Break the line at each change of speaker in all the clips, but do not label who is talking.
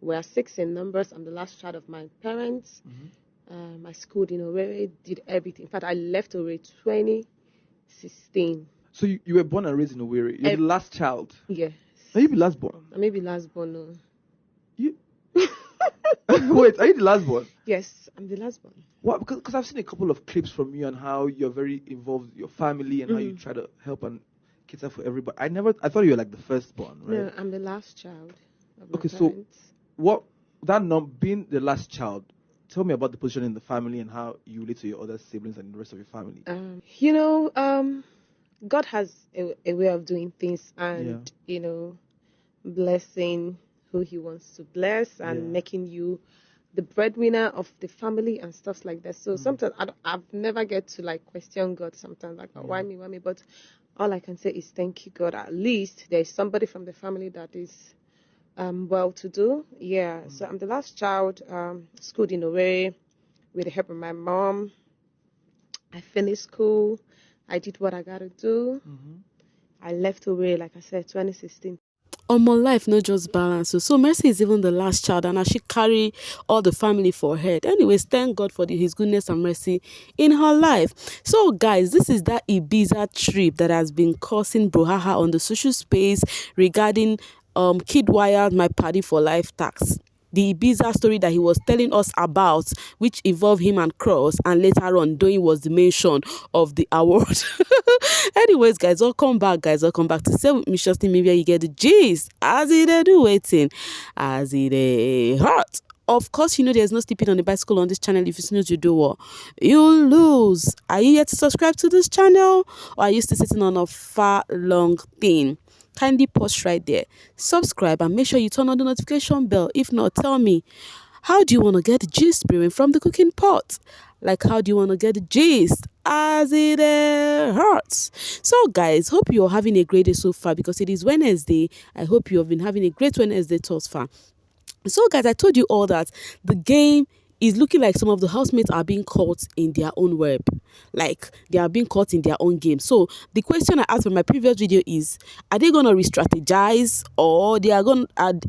We're 6 in numbers. I'm the last child of my parents. I schooled in Owerri, did everything. In fact, I left Owerri 2016.
So you were born and raised in Owerri. You're the last child.
Yes.
Are you the last born?
I may be last born. No.
You? Wait, are you the last born?
Yes, I'm the last born.
What? Because I've seen a couple of clips from you and how you're very involved with your family and how you try to help and cater for everybody. I thought you were like the firstborn, right?
No, I'm the last child of my parents.
So being the last child, tell me about the position in the family and how you relate to your other siblings and the rest of your family.
God has a way of doing things and, blessing who he wants to bless and making you the breadwinner of the family and stuff like that. So sometimes I've never get to like question God sometimes, like, why me? But all I can say is thank you, God. At least there's somebody from the family that is well-to-do. Yeah, so I'm the last child, schooled in Owerri with the help of my mom. I finished school. I did what I got to do. I left Owerri, like I said, 2016.
My life not just balance. So Mercy is even the last child, and I should carry all the family for her. Anyways, thank God for his goodness and mercy in her life. So guys, this is that Ibiza trip that has been causing brouhaha on the social space regarding Kiddwaya, my party for life tax. The Ibiza story that he was telling us about, which involved him and Cross, and later on, Doyin was the mention of the award. Anyways, guys, welcome back to Say With Me Shortly. Maybe you get the gist. As it do waiting, as it hurt. Of course, there's no sleeping on the bicycle on this channel. If you snooze, you do what? You'll lose. Are you yet to subscribe to this channel? Or are you still sitting on a far long thing? Kindly pause right there, subscribe, and make sure you turn on the notification bell. If not, tell me, how do you want to get the gist brewing from the cooking pot? Like, how do you want to get the gist as it hurts? So guys, hope you're having a great day so far, because it is Wednesday. I hope you have been having a great Wednesday thus far. So guys, I told you all that the game is looking like some of the housemates are being caught in their own web. Like, they are being caught in their own game. So the question I asked from my previous video is, are they going to re-strategize, or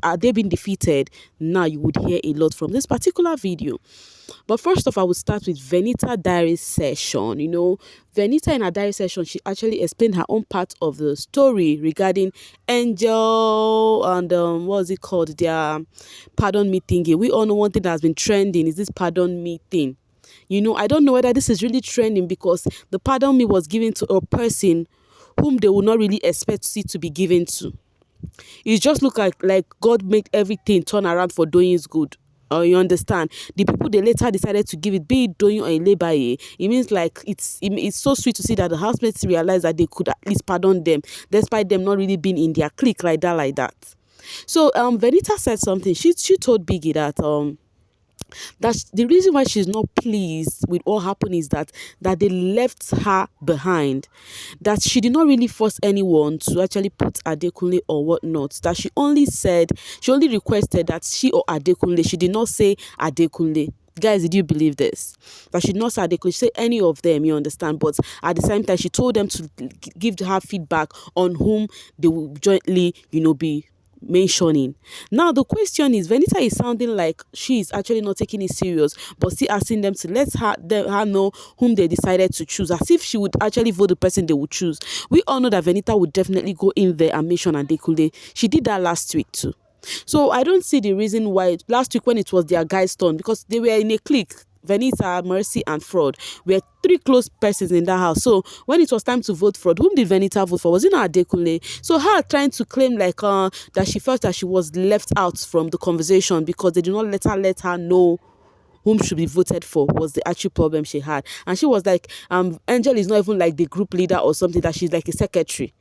are they being defeated? Now you would hear a lot from this particular video. But first off, I would start with Venita diary session. Venita in her diary session, she actually explained her own part of the story regarding Angel and their pardon me thingy. We all know one thing that has been trending is this pardon me thing. I don't know whether this is really trending, because the pardon me was given to a person whom they would not really expect it to be given to. It just look like God made everything turn around for Doyin's good. You understand? The people they later decided to give it, be it Doyin or Ilebaye, it means like it's so sweet to see that the housemates realized that they could at least pardon them, despite them not really being in their clique like that. So Venita said something. She told Biggie that that's the reason why she's not pleased with what happened is that they left her behind, that she did not really force anyone to actually put Adekunle or whatnot, that she only requested that she or Adekunle, she did not say Adekunle. Guys, did you believe this? That she did not say Adekunle, she said any of them, you understand? But at the same time, she told them to give her feedback on whom they will jointly, be mentioning. Now the question is, Venita is sounding like she is actually not taking it serious, but still asking them to let her know whom they decided to choose, as if she would actually vote the person they would choose. We all know that Venita would definitely go in there and mention Adekunle. She did that last week too. So I don't see the reason why last week when it was their guy's turn, because they were in a clique. Venita, Mercy, and Fraud were 3 close persons in that house. So when it was time to vote Fraud, whom did Venita vote for? Was it not Adekunle? So her trying to claim like that she felt that she was left out from the conversation because they did not let her know whom should be voted for was the actual problem she had. And she was like, Angel is not even like the group leader or something, that she's like a secretary,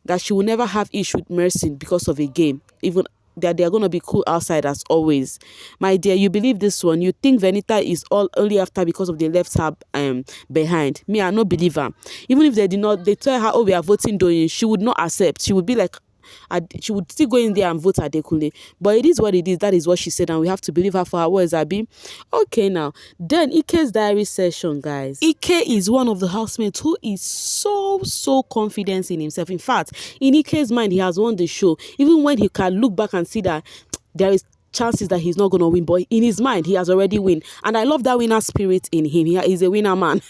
that she will never have issue with Mercy because of a game, even that they are going to be cool outside as always. My dear, you believe this one? You think Venita is only after because of they left her behind? Me, I no believe her. Even if they tell her, oh, we are voting Doyin, she would not accept. She would be like, she would still go in there and vote Adekunle. But it is what it is. That is what she said, and we have to believe her for her words, Abi. Okay, now. Then Ike's diary session, guys. Ike is one of the housemates who is so confident in himself. In fact, in Ike's mind, he has won the show. Even when he can look back and see that there is chances that he's not going to win, but in his mind he has already win. And I love that winner spirit in him. He is a winner man.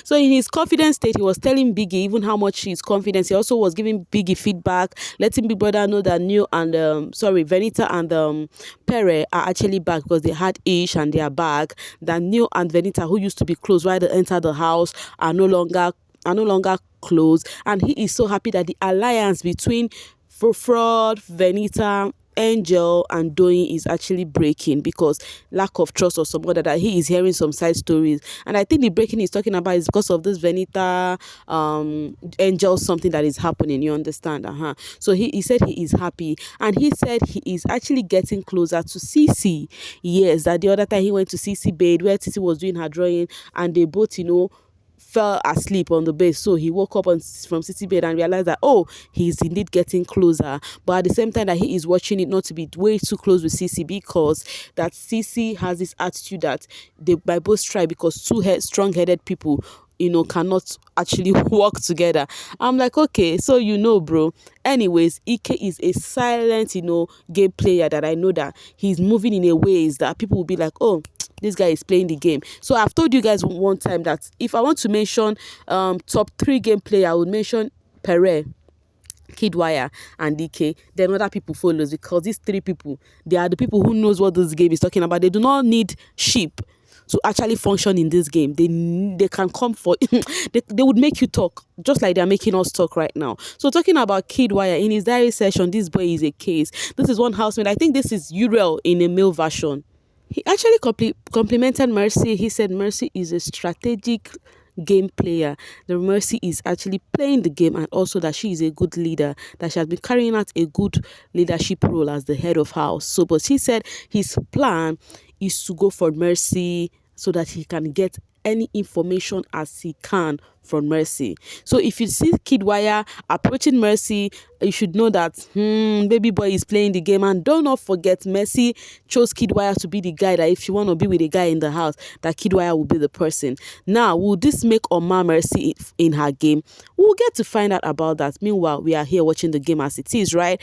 So in his confident state, he was telling Biggie even how much he's confident. He also was giving Biggie feedback, letting Big Brother know that Venita and Pere are actually back because they had Ish and they are back. That Neil and Venita, who used to be close right they entered the house, are no longer close. And he is so happy that the alliance between Fraud, Venita, Angel and Doyin is actually breaking because lack of trust or some other, that he is hearing some side stories. And I think the breaking he's talking about is because of this Venita Angel something that is happening, you understand. So he said he is happy, and he said he is actually getting closer to Cece. Yes, that the other time he went to Cece bed where Cece was doing her drawing, and they both fell asleep on the bed. So he woke up from Cece bed and realized that, oh, he's indeed getting closer. But at the same time that he is watching it not to be way too close with Cece, because that Cece has this attitude that they might both try, because two strong-headed people cannot actually work together. I'm like, okay, so bro. Anyways, Ike is a silent game player that I know that he's moving in a ways that people will be like, oh, this guy is playing the game. So I've told you guys one time that if I want to mention top 3 game player, I would mention Pere, Kiddwaya and DK. Then other people follows, because these 3 people, they are the people who knows what this game is talking about. They do not need sheep to actually function in this game. They can come for they would make you talk just like they're making us talk right now. So talking about Kiddwaya, in his diary session, this boy is a case. This is one housemate. I think this is Uriel in a male version. He actually complimented Mercy. He said Mercy is a strategic game player. The Mercy is actually playing the game, and also that she is a good leader, that she has been carrying out a good leadership role as the head of house. So, but he said his plan is to go for Mercy so that he can get any information as he can from Mercy. So if you see Kiddwaya approaching Mercy, you should know that baby boy is playing the game. And do not forget, Mercy chose Kiddwaya to be the guy, that if you want to be with a guy in the house, that Kiddwaya will be the person. Now, will this make or mar Mercy in her game? We'll get to find out about that. Meanwhile, we are here watching the game as it is, right?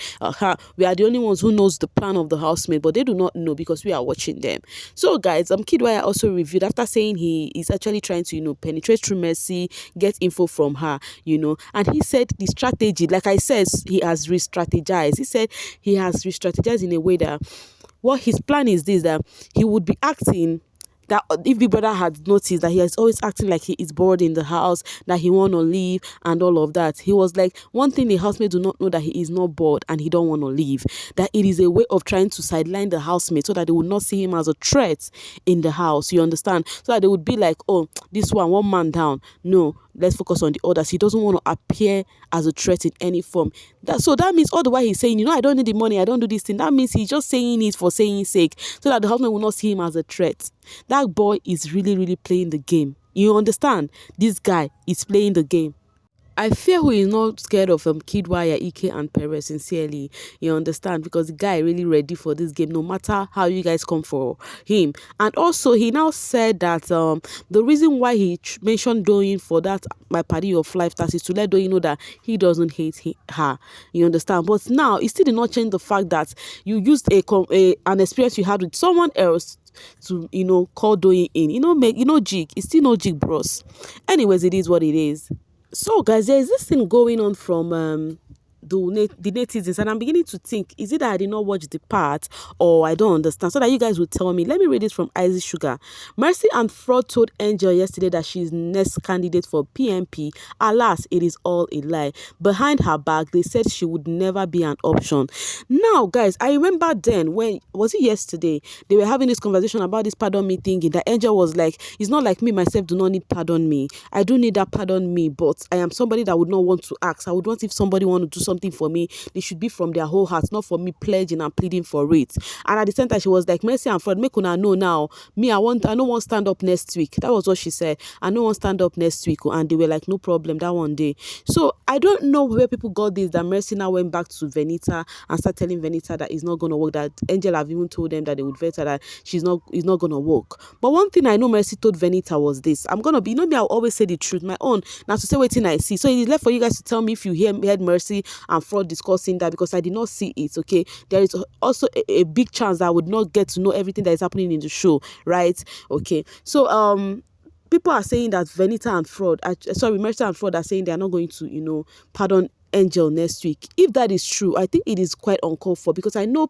We are the only ones who knows the plan of the housemate, but they do not know because we are watching them. So guys, Kiddwaya also reviewed after saying he is actually trying to penetrate through Mercy, get info from her, and he said the strategy, like I said, he has re-strategized. He said he has re-strategized in a way that what his plan is this, that he would be acting that if Big Brother had noticed that he is always acting like he is bored in the house, that he want to leave and all of that, he was like, one thing the housemate do not know, that he is not bored and he don't want to leave, that it is a way of trying to sideline the housemate so that they would not see him as a threat in the house, you understand, so that they would be like, oh, this one man down, no, let's focus on the others. He doesn't want to appear as a threat in any form. So that means all the while he's saying, I don't need the money, I don't do this thing. That means he's just saying it for saying sake, so that the husband will not see him as a threat. That boy is really, really playing the game. You understand? This guy is playing the game. I fear who is not scared of Kiddwaya, Ike, and Perez, sincerely. You understand? Because the guy really ready for this game, no matter how you guys come for him. And also, he now said that the reason why he mentioned Doyin for that My Party of Life task is to let Doyin know that he doesn't hate her. You understand? But now, it still did not change the fact that you used an experience you had with someone else to call Doyin in. Jig. It's still no jig, bros. Anyways, it is what it is. So guys, there is this thing going on from the netizens, and I'm beginning to think, is it that I did not watch the part, or I don't understand, so that you guys will tell me. Let me read it from Icy Sugar. Mercy and Fraud told Angel yesterday that she's next candidate for PMP. Alas, it is all a lie. Behind her back, they said she would never be an option. Now guys, I remember then, when was it yesterday, they were having this conversation about this pardon me thingy, that Angel was like, it's not like me myself do not need pardon me, I do need that pardon me, but I am somebody that would not want to ask. I would want, if somebody want to do something for me, they should be from their whole heart, not for me pledging and pleading for it. And at the same time, she was like, Mercy and Fraud, make una know now, me, I don't want stand up next week. That was what she said. I don't want stand up next week. And they were like, no problem, that one day. So I don't know where people got this, that Mercy now went back to Venita and started telling Venita that it's not going to work, that Angel have even told them that they would vet her, that it's not going to work. But one thing I know Mercy told Venita was this, I'm going to be, me, I'll always say the truth, my own, now to say what thing I see. So it is left for you guys to tell me if you heard Mercy and Fraud discussing that because I did not see it. Okay, there is also a big chance that I would not get to know everything that is happening in the show, right? Okay, so people are saying that Venita and Mercy and Fraud are saying they are not going to, pardon Angel next week. If that is true, I think it is quite uncalled for because I know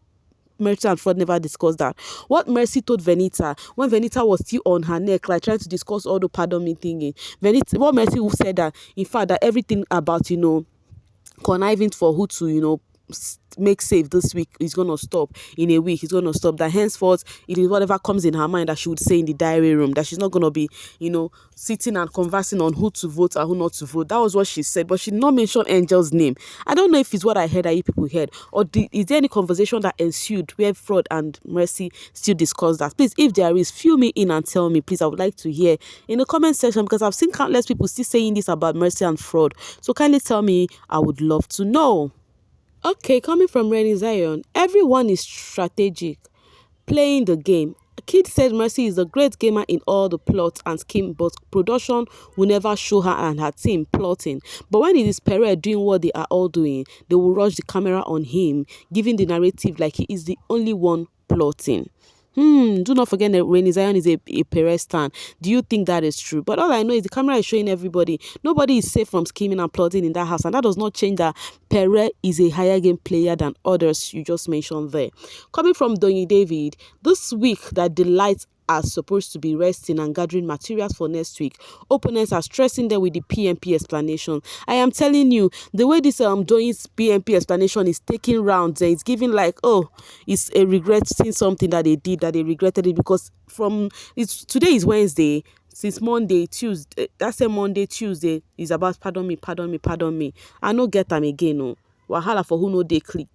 Mercy and Fraud never discussed that. What Mercy told Venita when Venita was still on her neck, like trying to discuss all the pardon me thingy, what Mercy said that, in fact, that everything about, conniving for who to, make safe this week is gonna stop. In a week it's gonna stop. That henceforth it is whatever comes in her mind that she would say in the diary room, that she's not gonna be sitting and conversing on who to vote or who not to vote. That was what she said, but she did not mention Angel's name. I don't know if it's what I heard that you people heard, or is there any conversation that ensued where Fraud and Mercy still discuss that? Please, if there is, fill me in and tell me, please. I would like to hear in the comment section because I've seen countless people still saying this about Mercy and Fraud, so kindly tell me. I would love to know. Okay, coming from Rennie Zion, everyone is strategic, playing the game. Kid said Mercy is a great gamer in all the plots and scheme, but production will never show her and her team plotting. But when it is Perret doing what they are all doing, they will rush the camera on him, giving the narrative like he is the only one plotting. Do not forget that Rennie Zion is a Perez stan. Do you think that is true? But all I know is the camera is showing everybody. Nobody is safe from scheming and plotting in that house. And that does not change that Perez is a higher game player than others you just mentioned there. Coming from Doyin David, this week that the lights are supposed to be resting and gathering materials for next week, opponents are stressing them with the PMP explanation. I am telling you, the way this Doyin's PMP explanation is taking rounds, it's giving like, oh, it's a regretting something that they did, that they regretted it, because today is Wednesday. Since Monday, Tuesday, that's a Monday, Tuesday is about pardon me. I no get them again, no. Wahala for who no they click.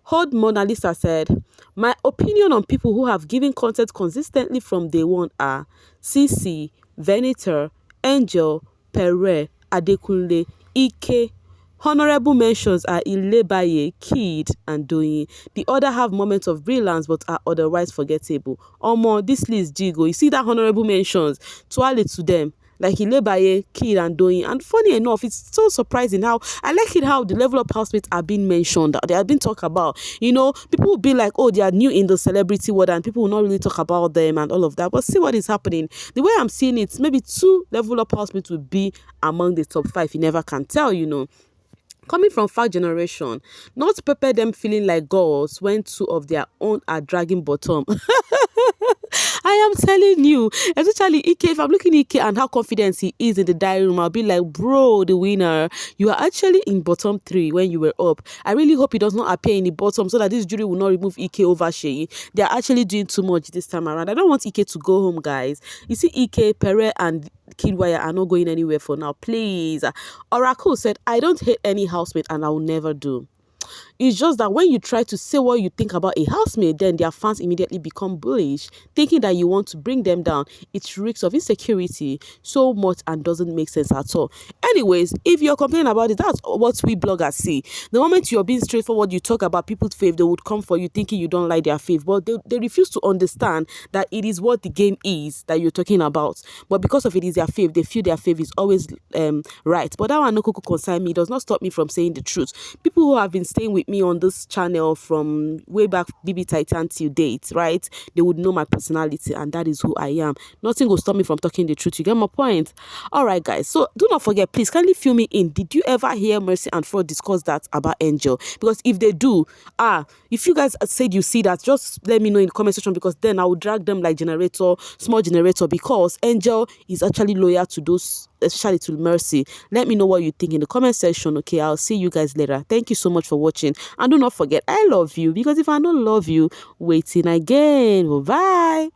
Hold Mona Lisa said, my opinion on people who have given content consistently from day one are CC, Venita, Angel, Perret, Adekunle, Ike. Honorable mentions are Ilebaye, Kid, and Doyin. The other have moments of brilliance but are otherwise forgettable. Omo, this list jigo. You see that honorable mentions? Twale to them. Like Ilebaye, Kid, and Doyin. And funny enough, it's so surprising how I like it how the level up housemates are being mentioned. They are being talked about. People will be like, oh, they are new in the celebrity world, and people will not really talk about them and all of that. But see what is happening. The way I'm seeing it, maybe 2 level up housemates will be among the top 5. You never can tell, Coming from Fact Generation, not prepare them feeling like gods when 2 of their own are dragging bottom. I am telling you, especially Ike, if I'm looking at Ike and how confident he is in the diary room, I'll be like, bro, the winner, you are actually in bottom 3 when you were up. I really hope he does not appear in the bottom so that this jury will not remove Ike over Sheyi. They are actually doing too much this time around. I don't want Ike to go home, guys. You see, Ike, Perret, and Kiddwaya are not going anywhere for now. Please. Oracle said, I don't hate any housemate and I will never do. It's just that when you try to say what you think about a housemate, then their fans immediately become bullish, thinking that you want to bring them down. It reeks of insecurity so much and doesn't make sense at all. Anyways, if you're complaining about it, that's what we bloggers see. The moment you're being straightforward, you talk about people's faith, they would come for you thinking you don't like their faith. But they refuse to understand that it is what the game is that you're talking about. But because of it is their faith, they feel their faith is always right. But that one no concern me. It does not stop me from saying the truth. People who have been staying with me on this channel from way back BB Titan till date, right? They would know my personality, and that is who I am. Nothing will stop me from talking the truth. You get my point? All right, guys. So do not forget, please kindly fill me in. Did you ever hear Mercy and Fraud discuss that about Angel? Because if they do, if you guys said you see that, just let me know in the comment section, because then I will drag them like small generator, because Angel is actually loyal to those, especially to Mercy. Let me know what you think in the comment section. Okay, I'll see you guys later. Thank you so much for watching, and do not forget, I love you, because if I don't love you, waiting again. Bye.